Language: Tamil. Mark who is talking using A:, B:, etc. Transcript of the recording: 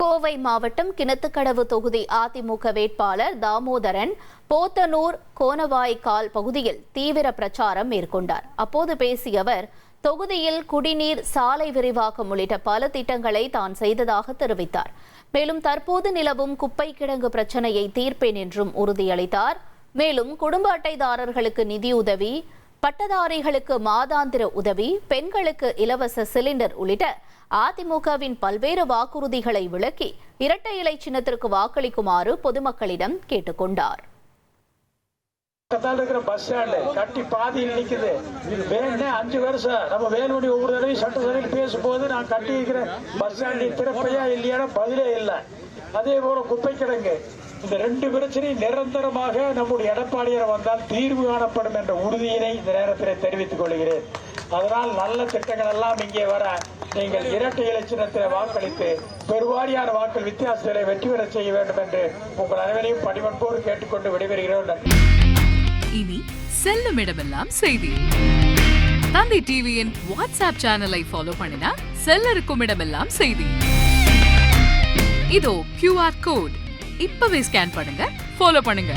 A: கோவை மாவட்டம் கிணத்துக்கடவு தொகுதி அதிமுக வேட்பாளர் தாமோதரன் போத்தனூர் கோணவாய்க்கால் பகுதியில் தீவிர பிரச்சாரம் மேற்கொண்டார். அப்போது பேசிய அவர், தொகுதியில் குடிநீர், சாலை விரிவாக்கம் உள்ளிட்ட பல திட்டங்களை தான் செய்ததாக தெரிவித்தார். மேலும் தற்போது நிலவும் குப்பை கிடங்கு பிரச்சனையை தீர்ப்பேன் என்றும் உறுதியளித்தார். மேலும் குடும்ப அட்டைதாரர்களுக்கு நிதியுதவி, பட்டதாரிகளுக்கு மாதாந்திர உதவி, பெண்களுக்கு இலவச சிலிண்டர் உள்ளிட்ட அதிமுகவின் பல்வேறு வாக்குறுதிகளை விளக்கி இரட்டை இலை சின்னத்திற்கு வாக்களிக்குமாறு பொதுமக்களிடம் கேட்டுக்கொண்டார்.
B: பஸ் ஸ்டாண்டு கட்டி பாதியில் நிக்குது. 5 வருஷம் நம்ம வேலுமணி ஒவ்வொரு தடவையும் சட்டசபையில் பேசும்போது நான் கட்டி இருக்கிற பஸ் ஸ்டாண்டின் திறப்பையா இல்லையான பதிலே இல்லை. அதே போல குப்பை கிடங்கு, இந்த 2 பிரச்சனையும் நிரந்தரமாக நம்முடைய எடப்பாடியார் வந்தால் தீர்வு காணப்படும் என்ற உறுதியினை இந்த நேரத்தில் தெரிவித்துக் கொள்கிறேன். அதனால் நல்ல திட்டங்கள் எல்லாம் இங்கே வர நீங்கள் இரட்டை இலை சின்னத்தில் வாக்களித்து பெருவாரியான வாக்கள் வித்தியாசங்களை வெற்றி பெற செய்ய வேண்டும் என்று உங்கள் அனைவரையும் பணிவன்போடு கேட்டுக்கொண்டு விடைபெறுகிறோம்.
C: இனி செல்லும் இடமெல்லாம் செய்தி. தந்தை டிவியின் வாட்ஸ்அப் சேனலை ஃபாலோ பண்ணினா செல்ல இருக்கும் இடமெல்லாம் செய்தி. இதோ QR கோட், இப்பவே ஸ்கேன் பண்ணுங்க, ஃபாலோ பண்ணுங்க.